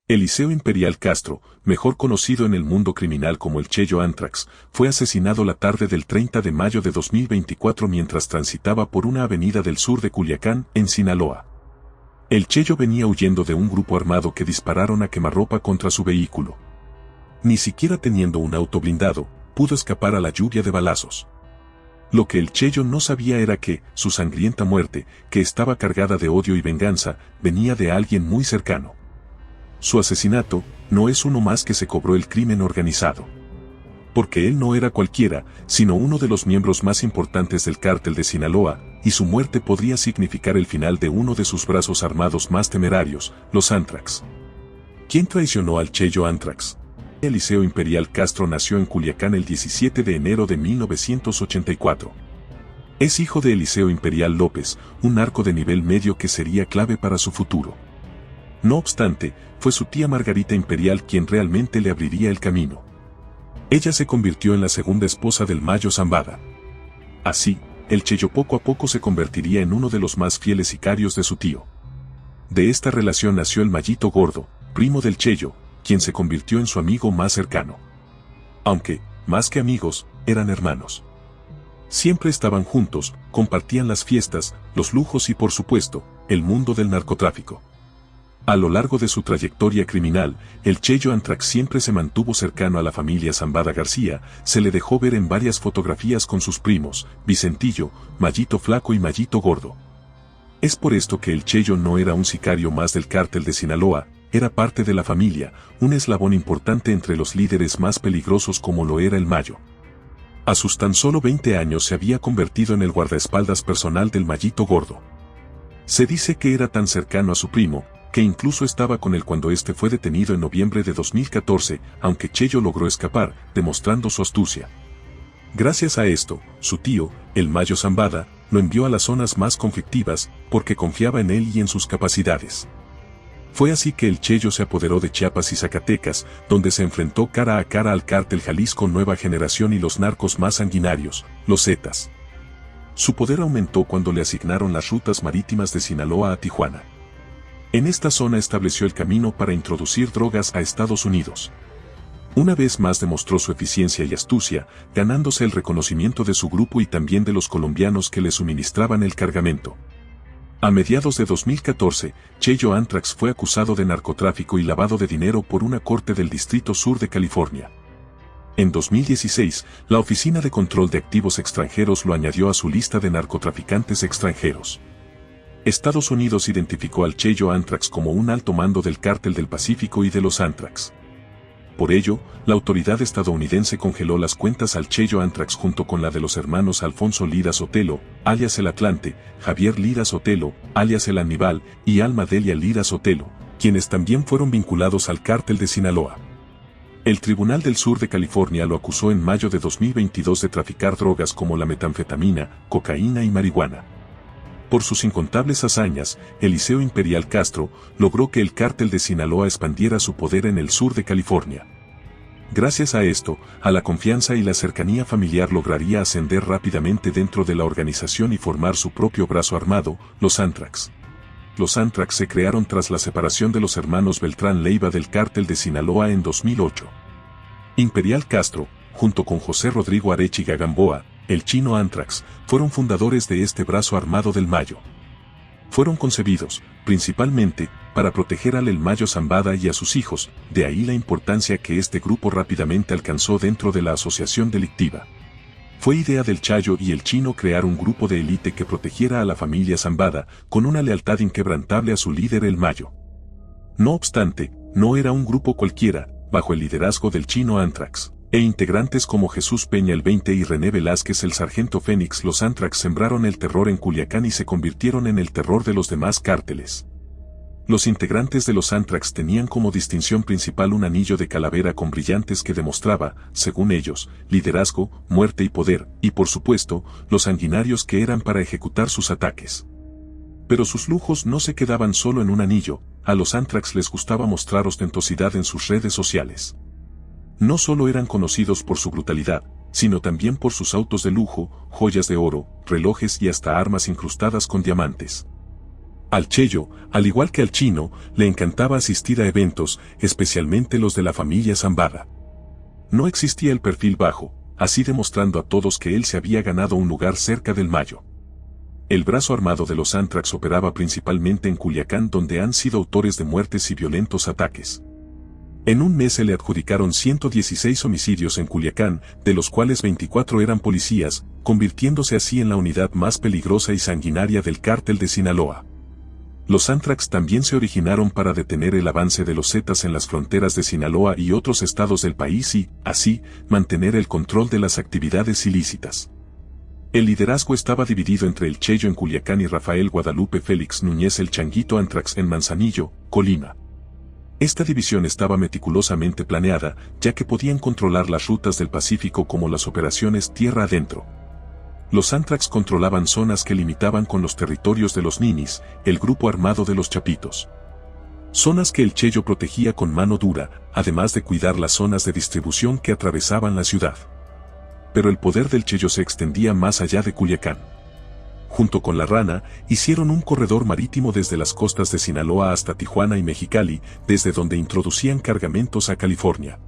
Eliseo Imperial Castro, mejor conocido en el mundo criminal como el Cheyo Anthrax, fue asesinado la tarde del 30 de mayo de 2024 mientras transitaba por una avenida del sur de Culiacán, en Sinaloa. El Cheyo venía huyendo de un grupo armado que dispararon a quemarropa contra su vehículo. Ni siquiera teniendo un auto blindado, pudo escapar a la lluvia de balazos. Lo que el Cheyo no sabía era que su sangrienta muerte, que estaba cargada de odio y venganza, venía de alguien muy cercano. Su asesinato no es uno más que se cobró el crimen organizado. Porque él no era cualquiera, sino uno de los miembros más importantes del cártel de Sinaloa, y su muerte podría significar el final de uno de sus brazos armados más temerarios, los Anthrax. ¿Quién traicionó al Cheyo Anthrax? Eliseo Imperial Castro nació en Culiacán el 17 de enero de 1984. Es hijo de Eliseo Imperial López, un narco de nivel medio que sería clave para su futuro. No obstante, fue su tía Margarita Imperial quien realmente le abriría el camino. Ella se convirtió en la segunda esposa del Mayo Zambada. Así, el Cheyo poco a poco se convertiría en uno de los más fieles sicarios de su tío. De esta relación nació el Mayito Gordo, primo del Cheyo, quien se convirtió en su amigo más cercano. Aunque, más que amigos, eran hermanos. Siempre estaban juntos, compartían las fiestas, los lujos y por supuesto, el mundo del narcotráfico. A lo largo de su trayectoria criminal, el Cheyo Anthrax siempre se mantuvo cercano a la familia Zambada García, se le dejó ver en varias fotografías con sus primos, Vicentillo, Mayito Flaco y Mayito Gordo. Es por esto que el Cheyo no era un sicario más del cártel de Sinaloa, era parte de la familia, un eslabón importante entre los líderes más peligrosos como lo era el Mayo. A sus tan solo 20 años se había convertido en el guardaespaldas personal del Mayito Gordo. Se dice que era tan cercano a su primo, que incluso estaba con él cuando este fue detenido en noviembre de 2014, aunque Cheyo logró escapar, demostrando su astucia. Gracias a esto, su tío, el Mayo Zambada, lo envió a las zonas más conflictivas, porque confiaba en él y en sus capacidades. Fue así que el Cheyo se apoderó de Chiapas y Zacatecas, donde se enfrentó cara a cara al cártel Jalisco Nueva Generación y los narcos más sanguinarios, los Zetas. Su poder aumentó cuando le asignaron las rutas marítimas de Sinaloa a Tijuana. En esta zona estableció el camino para introducir drogas a Estados Unidos. Una vez más demostró su eficiencia y astucia, ganándose el reconocimiento de su grupo y también de los colombianos que le suministraban el cargamento. A mediados de 2014, Cheyo Anthrax fue acusado de narcotráfico y lavado de dinero por una corte del Distrito Sur de California. En 2016, la Oficina de Control de Activos Extranjeros lo añadió a su lista de narcotraficantes extranjeros. Estados Unidos identificó al Cheyo Anthrax como un alto mando del Cártel del Pacífico y de los Anthrax. Por ello, la autoridad estadounidense congeló las cuentas al Cheyo Anthrax junto con la de los hermanos Alfonso Lira Sotelo, alias el Atlante, Javier Lira Sotelo, alias el Aníbal, y Alma Delia Lira Sotelo, quienes también fueron vinculados al Cártel de Sinaloa. El Tribunal del Sur de California lo acusó en mayo de 2022 de traficar drogas como la metanfetamina, cocaína y marihuana. Por sus incontables hazañas, Eliseo Imperial Castro logró que el cártel de Sinaloa expandiera su poder en el sur de California. Gracias a esto, a la confianza y la cercanía familiar lograría ascender rápidamente dentro de la organización y formar su propio brazo armado, los Anthrax. Los Anthrax se crearon tras la separación de los hermanos Beltrán Leiva del cártel de Sinaloa en 2008. Imperial Castro, junto con José Rodrigo Arechiga Gamboa, el Chino Anthrax, fueron fundadores de este brazo armado del Mayo. Fueron concebidos, principalmente, para proteger al El Mayo Zambada y a sus hijos, de ahí la importancia que este grupo rápidamente alcanzó dentro de la asociación delictiva. Fue idea del Chayo y el Chino crear un grupo de élite que protegiera a la familia Zambada, con una lealtad inquebrantable a su líder El Mayo. No obstante, no era un grupo cualquiera, bajo el liderazgo del Chino Anthrax e integrantes como Jesús Peña el 20 y René Velázquez el Sargento Fénix. Los Anthrax sembraron el terror en Culiacán y se convirtieron en el terror de los demás cárteles. Los integrantes de los Anthrax tenían como distinción principal un anillo de calavera con brillantes que demostraba, según ellos, liderazgo, muerte y poder, y por supuesto, los sanguinarios que eran para ejecutar sus ataques. Pero sus lujos no se quedaban solo en un anillo, a los Anthrax les gustaba mostrar ostentosidad en sus redes sociales. No solo eran conocidos por su brutalidad, sino también por sus autos de lujo, joyas de oro, relojes y hasta armas incrustadas con diamantes. Al Cheyo, al igual que al Chino, le encantaba asistir a eventos, especialmente los de la familia Zambada. No existía el perfil bajo, así demostrando a todos que él se había ganado un lugar cerca del Mayo. El brazo armado de los Anthrax operaba principalmente en Culiacán, donde han sido autores de muertes y violentos ataques. En un mes se le adjudicaron 116 homicidios en Culiacán, de los cuales 24 eran policías, convirtiéndose así en la unidad más peligrosa y sanguinaria del cártel de Sinaloa. Los Anthrax también se originaron para detener el avance de los Zetas en las fronteras de Sinaloa y otros estados del país y, así, mantener el control de las actividades ilícitas. El liderazgo estaba dividido entre el Cheyo en Culiacán y Rafael Guadalupe Félix Núñez el Changuito Anthrax en Manzanillo, Colima. Esta división estaba meticulosamente planeada, ya que podían controlar las rutas del Pacífico como las operaciones tierra adentro. Los Anthrax controlaban zonas que limitaban con los territorios de los Ninis, el grupo armado de los Chapitos. Zonas que el Cheyo protegía con mano dura, además de cuidar las zonas de distribución que atravesaban la ciudad. Pero el poder del Cheyo se extendía más allá de Culiacán. Junto con la Rana, hicieron un corredor marítimo desde las costas de Sinaloa hasta Tijuana y Mexicali, desde donde introducían cargamentos a California.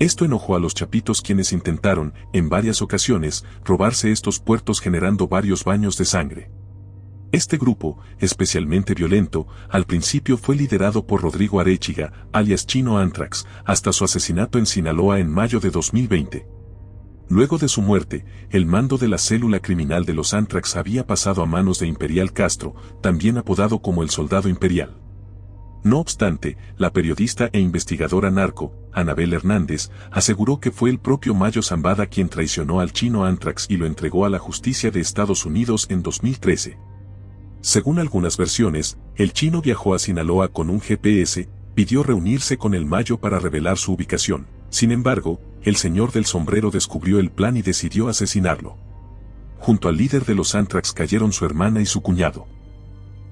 Esto enojó a los Chapitos, quienes intentaron, en varias ocasiones, robarse estos puertos, generando varios baños de sangre. Este grupo, especialmente violento, al principio fue liderado por Rodrigo Arechiga, alias Chino Anthrax, hasta su asesinato en Sinaloa en mayo de 2020. Luego de su muerte, el mando de la célula criminal de los Anthrax había pasado a manos de Imperial Castro, también apodado como el Soldado Imperial. No obstante, la periodista e investigadora narco, Anabel Hernández, aseguró que fue el propio Mayo Zambada quien traicionó al Chino Anthrax y lo entregó a la justicia de Estados Unidos en 2013. Según algunas versiones, el Chino viajó a Sinaloa con un GPS, pidió reunirse con el Mayo para revelar su ubicación. Sin embargo, el señor del sombrero descubrió el plan y decidió asesinarlo. Junto al líder de los Anthrax cayeron su hermana y su cuñado.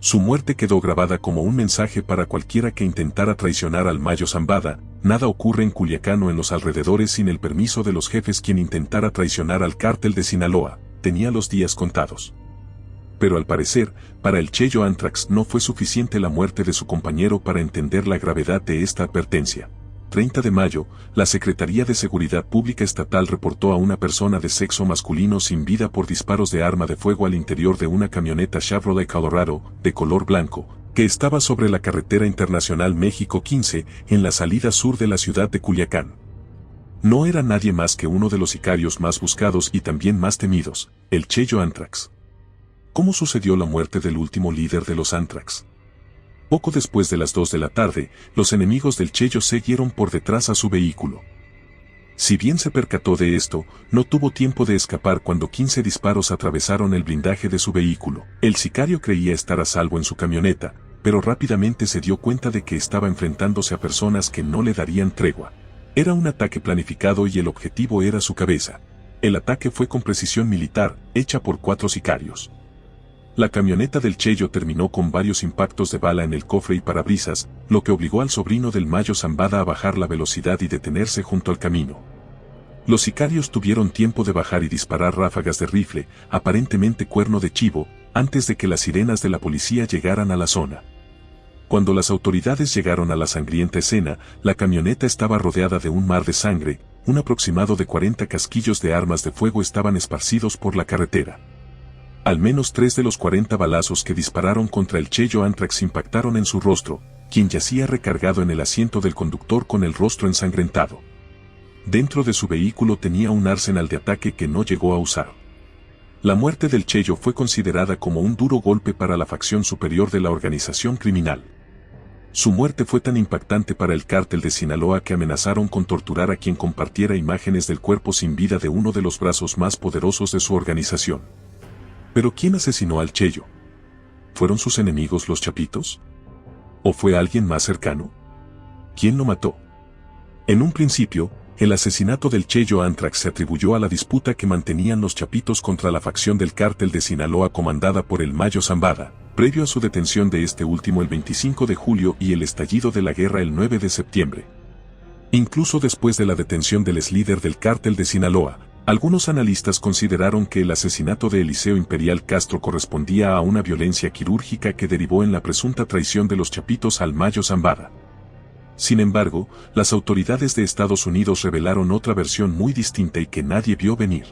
Su muerte quedó grabada como un mensaje para cualquiera que intentara traicionar al Mayo Zambada. Nada ocurre en Culiacán o en los alrededores sin el permiso de los jefes. Quien intentara traicionar al cártel de Sinaloa tenía los días contados. Pero al parecer, para el Cheyo Anthrax no fue suficiente la muerte de su compañero para entender la gravedad de esta advertencia. 30 de mayo, la Secretaría de Seguridad Pública Estatal reportó a una persona de sexo masculino sin vida por disparos de arma de fuego al interior de una camioneta Chevrolet Colorado, de color blanco, que estaba sobre la carretera internacional México 15, en la salida sur de la ciudad de Culiacán. No era nadie más que uno de los sicarios más buscados y también más temidos, el Cheyo Anthrax. ¿Cómo sucedió la muerte del último líder de los Anthrax? Poco después de las 2 de la tarde, los enemigos del Cheyo siguieron por detrás a su vehículo. Si bien se percató de esto, no tuvo tiempo de escapar cuando 15 disparos atravesaron el blindaje de su vehículo. El sicario creía estar a salvo en su camioneta, pero rápidamente se dio cuenta de que estaba enfrentándose a personas que no le darían tregua. Era un ataque planificado y el objetivo era su cabeza. El ataque fue con precisión militar, hecha por 4 sicarios. La camioneta del Cheyo terminó con varios impactos de bala en el cofre y parabrisas, lo que obligó al sobrino del Mayo Zambada a bajar la velocidad y detenerse junto al camino. Los sicarios tuvieron tiempo de bajar y disparar ráfagas de rifle, aparentemente cuerno de chivo, antes de que las sirenas de la policía llegaran a la zona. Cuando las autoridades llegaron a la sangrienta escena, la camioneta estaba rodeada de un mar de sangre, un aproximado de 40 casquillos de armas de fuego estaban esparcidos por la carretera. Al menos 3 de los 40 balazos que dispararon contra el Cheyo Anthrax impactaron en su rostro, quien yacía recargado en el asiento del conductor con el rostro ensangrentado. Dentro de su vehículo tenía un arsenal de ataque que no llegó a usar. La muerte del Cheyo fue considerada como un duro golpe para la facción superior de la organización criminal. Su muerte fue tan impactante para el cártel de Sinaloa que amenazaron con torturar a quien compartiera imágenes del cuerpo sin vida de uno de los brazos más poderosos de su organización. ¿Pero quién asesinó al Cheyo? ¿Fueron sus enemigos los Chapitos? ¿O fue alguien más cercano? ¿Quién lo mató? En un principio, el asesinato del Cheyo Anthrax se atribuyó a la disputa que mantenían los Chapitos contra la facción del cártel de Sinaloa comandada por el Mayo Zambada, previo a su detención de este último el 25 de julio y el estallido de la guerra el 9 de septiembre. Incluso después de la detención del ex líder del cártel de Sinaloa, Algunos analistas consideraron que el asesinato de Eliseo Imperial Castro correspondía a una violencia quirúrgica que derivó en la presunta traición de los Chapitos al Mayo Zambada. Sin embargo, las autoridades de Estados Unidos revelaron otra versión muy distinta y que nadie vio venir.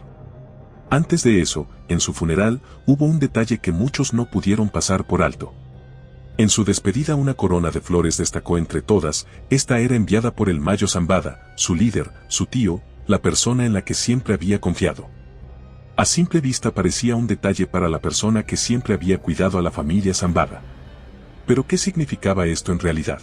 Antes de eso, en su funeral, hubo un detalle que muchos no pudieron pasar por alto. En su despedida una corona de flores destacó entre todas. Esta era enviada por el Mayo Zambada, su líder, su tío, la persona en la que siempre había confiado. A simple vista parecía un detalle para la persona que siempre había cuidado a la familia Zambada. ¿Pero qué significaba esto en realidad?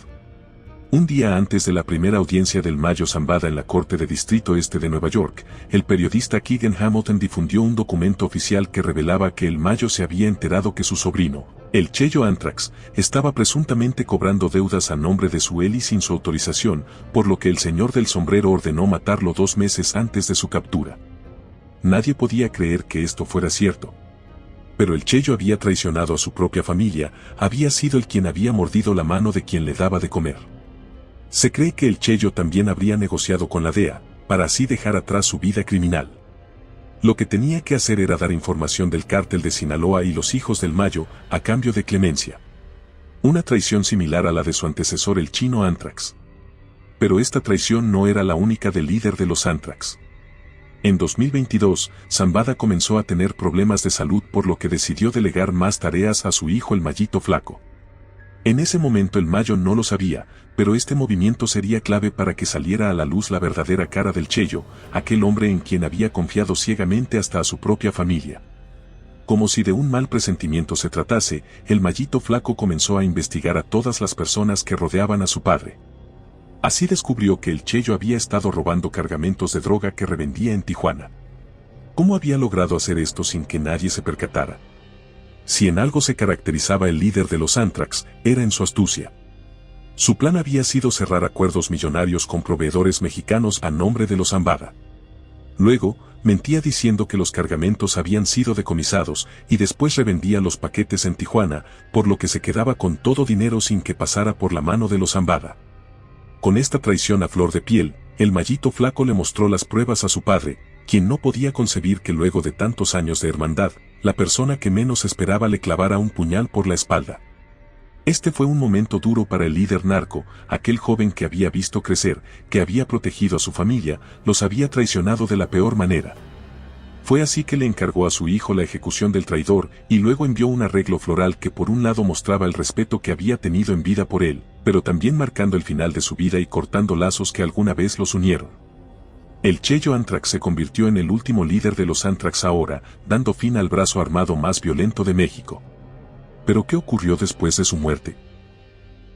Un día antes de la primera audiencia del Mayo Zambada en la Corte de Distrito Este de Nueva York, el periodista Keegan Hamilton difundió un documento oficial que revelaba que el Mayo se había enterado que su sobrino, el Cheyo Anthrax, estaba presuntamente cobrando deudas a nombre de su Eli sin su autorización, por lo que el señor del sombrero ordenó matarlo 2 meses antes de su captura. Nadie podía creer que esto fuera cierto. Pero el Cheyo había traicionado a su propia familia, había sido el quien había mordido la mano de quien le daba de comer. Se cree que el Cheyo también habría negociado con la DEA, para así dejar atrás su vida criminal. Lo que tenía que hacer era dar información del cártel de Sinaloa y los hijos del Mayo, a cambio de clemencia. Una traición similar a la de su antecesor el chino Anthrax. Pero esta traición no era la única del líder de los Anthrax. En 2022, Zambada comenzó a tener problemas de salud por lo que decidió delegar más tareas a su hijo el Mayito Flaco. En ese momento el Mayo no lo sabía, pero este movimiento sería clave para que saliera a la luz la verdadera cara del Cheyo, aquel hombre en quien había confiado ciegamente hasta a su propia familia. Como si de un mal presentimiento se tratase, el Mayito Flaco comenzó a investigar a todas las personas que rodeaban a su padre. Así descubrió que el Cheyo había estado robando cargamentos de droga que revendía en Tijuana. ¿Cómo había logrado hacer esto sin que nadie se percatara? Si en algo se caracterizaba el líder de los Anthrax, era en su astucia. Su plan había sido cerrar acuerdos millonarios con proveedores mexicanos a nombre de los Zambada. Luego, mentía diciendo que los cargamentos habían sido decomisados y después revendía los paquetes en Tijuana, por lo que se quedaba con todo dinero sin que pasara por la mano de los Zambada. Con esta traición a flor de piel, el Mayito Flaco le mostró las pruebas a su padre, quien no podía concebir que luego de tantos años de hermandad, la persona que menos esperaba le clavara un puñal por la espalda. Este fue un momento duro para el líder narco, aquel joven que había visto crecer, que había protegido a su familia, los había traicionado de la peor manera. Fue así que le encargó a su hijo la ejecución del traidor y luego envió un arreglo floral que por un lado mostraba el respeto que había tenido en vida por él, pero también marcando el final de su vida y cortando lazos que alguna vez los unieron. El Cheyo Anthrax se convirtió en el último líder de los Anthrax ahora, dando fin al brazo armado más violento de México. ¿Pero qué ocurrió después de su muerte?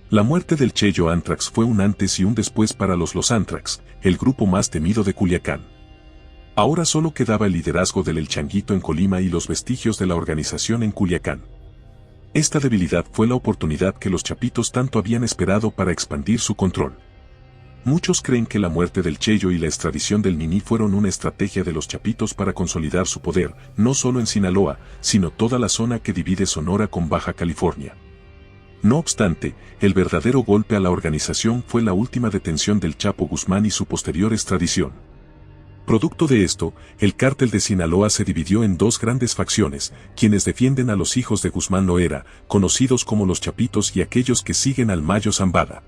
La muerte del Cheyo Anthrax fue un antes y un después para los Anthrax, el grupo más temido de Culiacán. Ahora solo quedaba el liderazgo del El Changuito en Colima y los vestigios de la organización en Culiacán. Esta debilidad fue la oportunidad que los Chapitos tanto habían esperado para expandir su control. Muchos creen que la muerte del Cheyo y la extradición del Niní fueron una estrategia de los Chapitos para consolidar su poder, no solo en Sinaloa, sino toda la zona que divide Sonora con Baja California. No obstante, el verdadero golpe a la organización fue la última detención del Chapo Guzmán y su posterior extradición. Producto de esto, el cártel de Sinaloa se dividió en dos grandes facciones, quienes defienden a los hijos de Guzmán Loera, conocidos como los Chapitos, y aquellos que siguen al Mayo Zambada.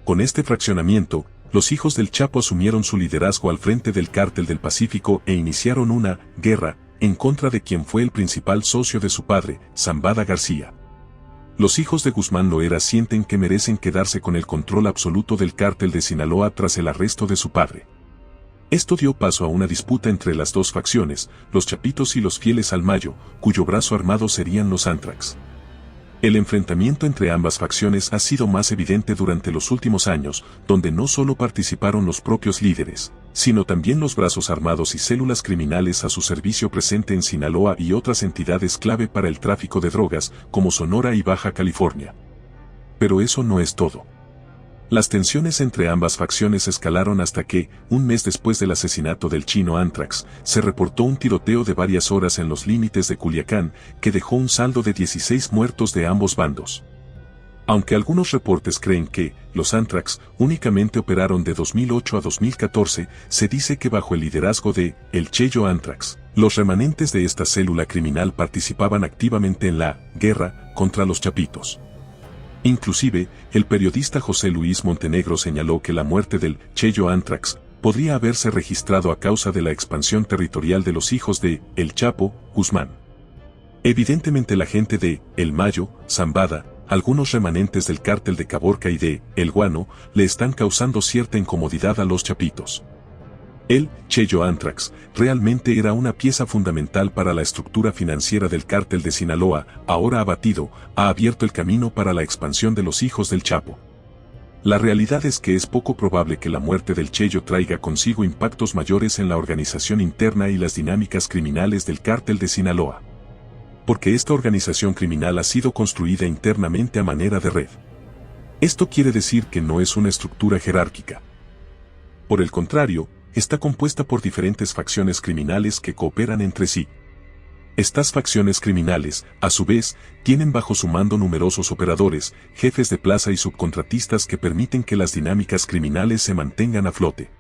Con este fraccionamiento, los hijos del Chapo asumieron su liderazgo al frente del Cártel del Pacífico e iniciaron una guerra en contra de quien fue el principal socio de su padre, Zambada García. Los hijos de Guzmán Loera sienten que merecen quedarse con el control absoluto del Cártel de Sinaloa tras el arresto de su padre. Esto dio paso a una disputa entre las dos facciones, los Chapitos y los fieles al Mayo, cuyo brazo armado serían los Anthrax. El enfrentamiento entre ambas facciones ha sido más evidente durante los últimos años, donde no solo participaron los propios líderes, sino también los brazos armados y células criminales a su servicio presente en Sinaloa y otras entidades clave para el tráfico de drogas, como Sonora y Baja California. Pero eso no es todo. Las tensiones entre ambas facciones escalaron hasta que, un mes después del asesinato del chino Anthrax, se reportó un tiroteo de varias horas en los límites de Culiacán, que dejó un saldo de 16 muertos de ambos bandos. Aunque algunos reportes creen que los Anthrax únicamente operaron de 2008 a 2014, se dice que bajo el liderazgo de El Cheyo Anthrax, los remanentes de esta célula criminal participaban activamente en la guerra contra los chapitos. Inclusive, el periodista José Luis Montenegro señaló que la muerte del Cheyo Anthrax podría haberse registrado a causa de la expansión territorial de los hijos de El Chapo Guzmán. Evidentemente la gente de El Mayo, Zambada, algunos remanentes del cártel de Caborca y de El Guano le están causando cierta incomodidad a los chapitos. El Cheyo Anthrax realmente era una pieza fundamental para la estructura financiera del cártel de Sinaloa, ahora abatido, ha abierto el camino para la expansión de los hijos del Chapo. La realidad es que es poco probable que la muerte del Cheyo traiga consigo impactos mayores en la organización interna y las dinámicas criminales del cártel de Sinaloa. Porque esta organización criminal ha sido construida internamente a manera de red. Esto quiere decir que no es una estructura jerárquica. Por el contrario, está compuesta por diferentes facciones criminales que cooperan entre sí. Estas facciones criminales, a su vez, tienen bajo su mando numerosos operadores, jefes de plaza y subcontratistas que permiten que las dinámicas criminales se mantengan a flote.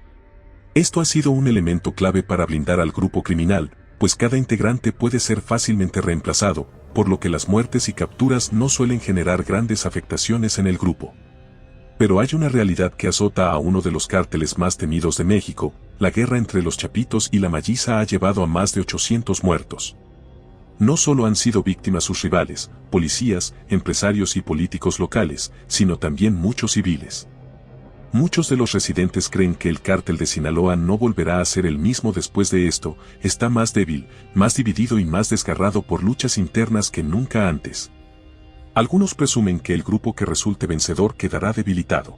Esto ha sido un elemento clave para blindar al grupo criminal, pues cada integrante puede ser fácilmente reemplazado, por lo que las muertes y capturas no suelen generar grandes afectaciones en el grupo. Pero hay una realidad que azota a uno de los cárteles más temidos de México: la guerra entre los chapitos y la Malliza ha llevado a más de 800 muertos. No solo han sido víctimas sus rivales, policías, empresarios y políticos locales, sino también muchos civiles. Muchos de los residentes creen que el cártel de Sinaloa no volverá a ser el mismo después de esto, está más débil, más dividido y más desgarrado por luchas internas que nunca antes. Algunos presumen que el grupo que resulte vencedor quedará debilitado.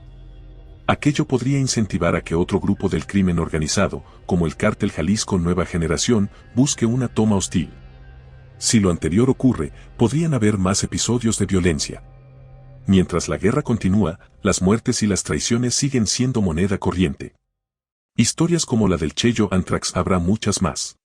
Aquello podría incentivar a que otro grupo del crimen organizado, como el cártel Jalisco Nueva Generación, busque una toma hostil. Si lo anterior ocurre, podrían haber más episodios de violencia. Mientras la guerra continúa, las muertes y las traiciones siguen siendo moneda corriente. Historias como la del Cheyo Anthrax habrá muchas más.